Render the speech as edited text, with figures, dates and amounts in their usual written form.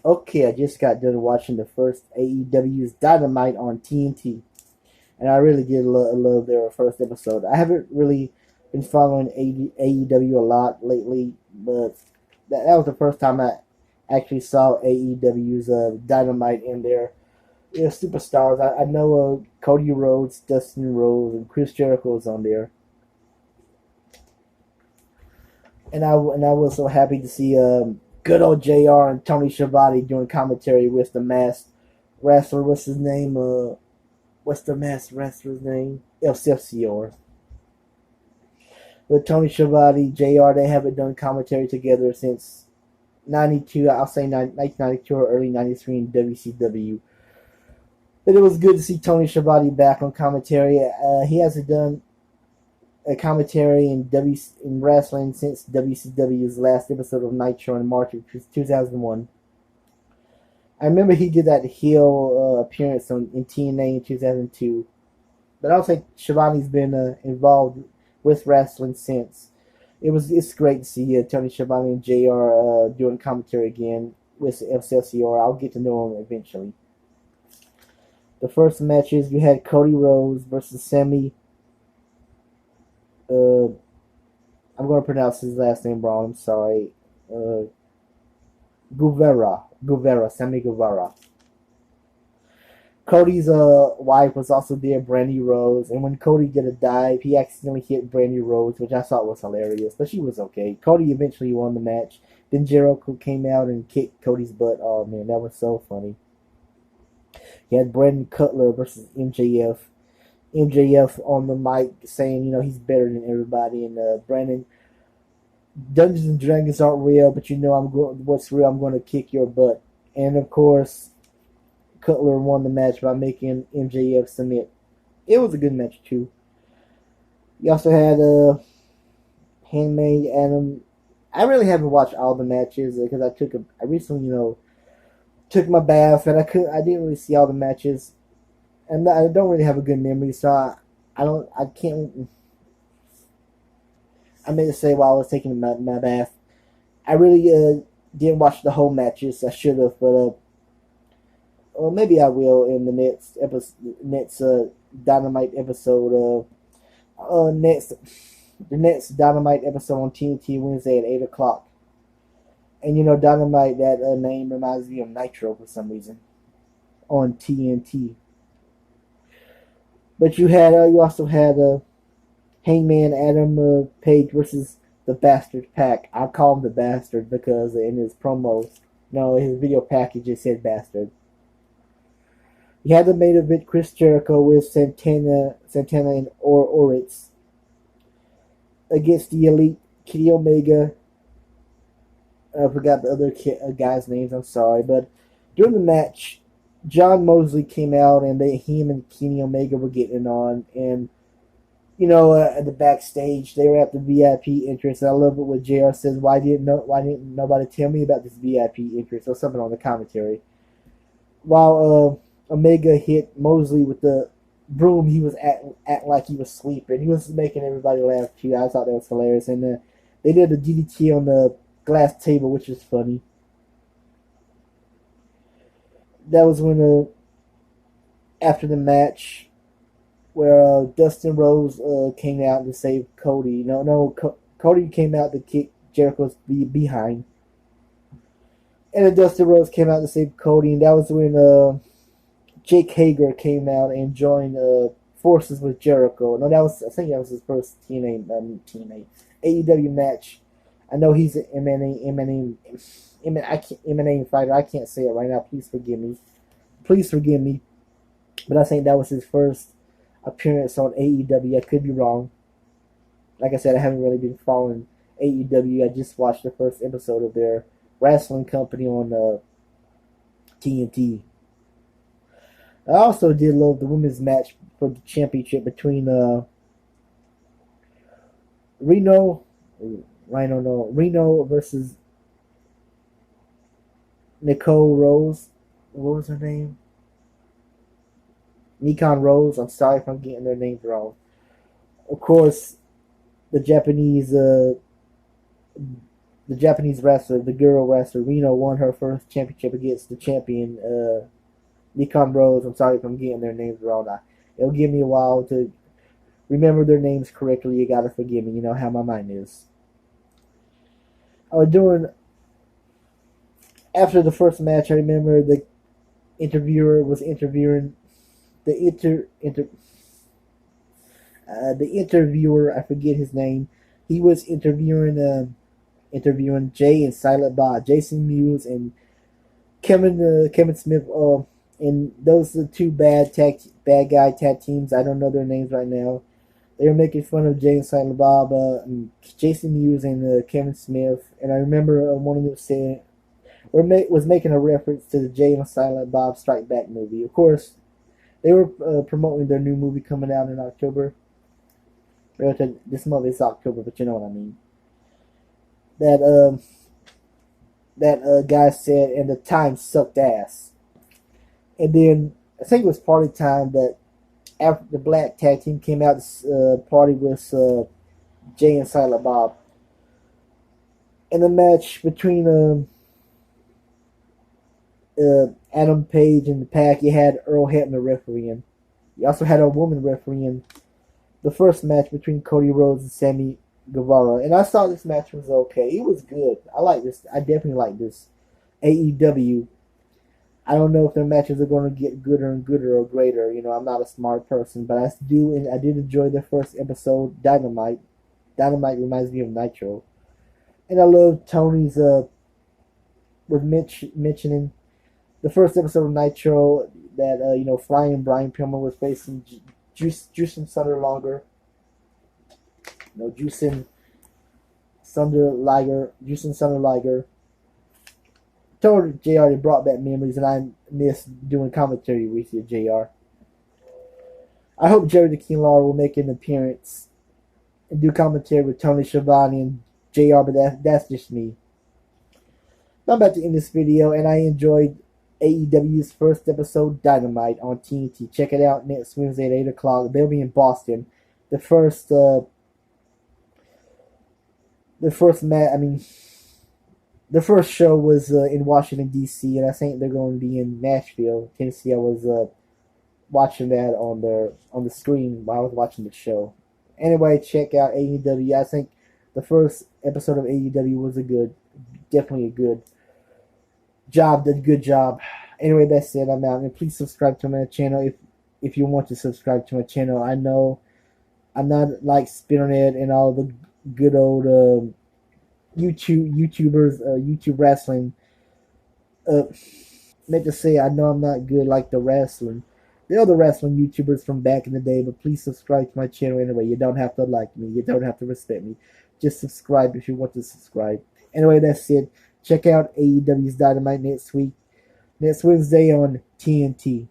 Okay, I just got done watching the first AEW's Dynamite on TNT, and I really did love their first episode. I haven't really been following AEW a lot lately, but that was the first time I actually saw AEW's Dynamite in their superstars. I know Cody Rhodes, Dustin Rhodes, and Chris Jericho is on there, and I was so happy to see good old JR and Tony Schiavone doing commentary with the masked wrestler. What's his name? What's the masked wrestler's name? Excelsior. But Tony Schiavone, JR, they haven't done commentary together since 92. I'll say 1992 or early 93 in WCW. But it was good to see Tony Schiavone back on commentary. He hasn't done a commentary in wrestling since WCW's last episode of Nitro in March of 2001. I remember he did that heel appearance in TNA in 2002. But I don't think Shivani's been involved with wrestling since. It's great to see Tony Schiavone and JR doing commentary again with Excelsior. I'll get to know him eventually. The first matches you had Cody Rhodes versus Sammy. I'm going to pronounce his last name wrong. I'm sorry. Uh, Sammy Guevara. Cody's wife was also there, Brandy Rose, and when Cody did a dive, he accidentally hit Brandy Rose, which I thought was hilarious, but she was okay. Cody eventually won the match. Then Jericho came out and kicked Cody's butt. Oh man, that was so funny. He had Brandon Cutler versus MJF. MJF on the mic saying, he's better than everybody, and Brandon, Dungeons and Dragons aren't real, but what's real. I'm going to kick your butt, and of course, Cutler won the match by making MJF submit. It was a good match too. You also had Handmaid Adam. I really haven't watched all the matches because I recently took my bath and I didn't really see all the matches, and I don't really have a good memory, so I can't. I meant to say while I was taking my bath, I really didn't watch the whole matches. I should have, but well, maybe I will in the next Dynamite episode. The next Dynamite episode on TNT Wednesday at 8 o'clock. And Dynamite, that name reminds me of Nitro for some reason on TNT. But you also had Hangman Adam Page versus the Bastard Pack. I call him the Bastard because in his promos, no, his video package it said Bastard. You had the main event Chris Jericho with Santana and Oryx against the Elite Kenny Omega. I forgot the other guys' names. I'm sorry, but during the match, John Mosley came out and him and Kenny Omega were getting on, and at the backstage they were at the VIP entrance. And I love it when JR says, "Why didn't nobody tell me about this VIP entrance?" or something on the commentary. While Omega hit Mosley with the broom, he was acting like he was sleeping. He was making everybody laugh too. I thought that was hilarious. And they did a DDT on the glass table, which is funny. That was when after the match where Dustin Rhodes came out to save Cody. Cody came out to kick Jericho's behind. And then Dustin Rhodes came out to save Cody, and that was when Jake Hager came out and joined forces with Jericho. No, I think that was his first TNA AEW match. I know he's an MMA fighter. I can't say it right now. Please forgive me. But I think that was his first appearance on AEW. I could be wrong. Like I said, I haven't really been following AEW. I just watched the first episode of their wrestling company on TNT. I also did love the women's match for the championship between Reno versus Nicole Rose. What was her name? Nikon Rose. I'm sorry if I'm getting their names wrong. Of course, the Japanese the Japanese wrestler, the girl wrestler, Reno won her first championship against the champion, Nikon Rose. I'm sorry if I'm getting their names wrong. It'll give me a while to remember their names correctly. You gotta forgive me. You know how my mind is. I was doing after the first match. I remember the interviewer was interviewing the the interviewer. I forget his name. He was interviewing Jay and Silent Bob, Jason Mewes and Kevin Smith. And those are the two bad guy tag teams. I don't know their names right now. They were making fun of Jay and Silent Bob, and Jason Mewes and Kevin Smith. And I remember one of them saying, was making a reference to the Jay and Silent Bob Strike Back movie. Of course, they were promoting their new movie coming out in October. This month is October, but you know what I mean. That guy said, and the time sucked ass. And then I think it was party time that after the black tag team came out to party with Jay and Silent Bob. In the match between Adam Page and the Pack, you had Earl Hebner refereeing. You also had a woman refereeing the first match between Cody Rhodes and Sammy Guevara. And I thought this match was okay. It was good. I like this. I definitely like this. AEW. I don't know if their matches are going to get gooder and gooder or greater. You know, I'm not a smart person, but I did enjoy their first episode, Dynamite. Dynamite reminds me of Nitro. And I love Tony's mentioning the first episode of Nitro that Flying Brian Pillman was facing Juicing Thunder Liger. Juicing Thunder Liger. Told JR they brought back memories, and I miss doing commentary with you, JR. I hope Jerry the King Lawler will make an appearance and do commentary with Tony Schiavone and JR, but that's just me. I'm about to end this video, and I enjoyed AEW's first episode, Dynamite, on TNT. Check it out next Wednesday at 8 o'clock. They'll be in Boston. The first show was in Washington, D.C., and I think they're going to be in Nashville, Tennessee. I was watching that on the screen while I was watching the show. Anyway, check out AEW. I think the first episode of AEW was definitely a good job. Did a good job. Anyway, that's it. I'm out. And please subscribe to my channel if you want to subscribe to my channel. I know I'm not like Spinnernet and all the good old YouTubers, YouTube wrestling. Meant to say I know I'm not good like the other wrestling YouTubers from back in the day, but please subscribe to my channel anyway. You don't have to like me. You don't have to respect me. Just subscribe if you want to subscribe. Anyway, that's it. Check out AEW's Dynamite next Wednesday on TNT.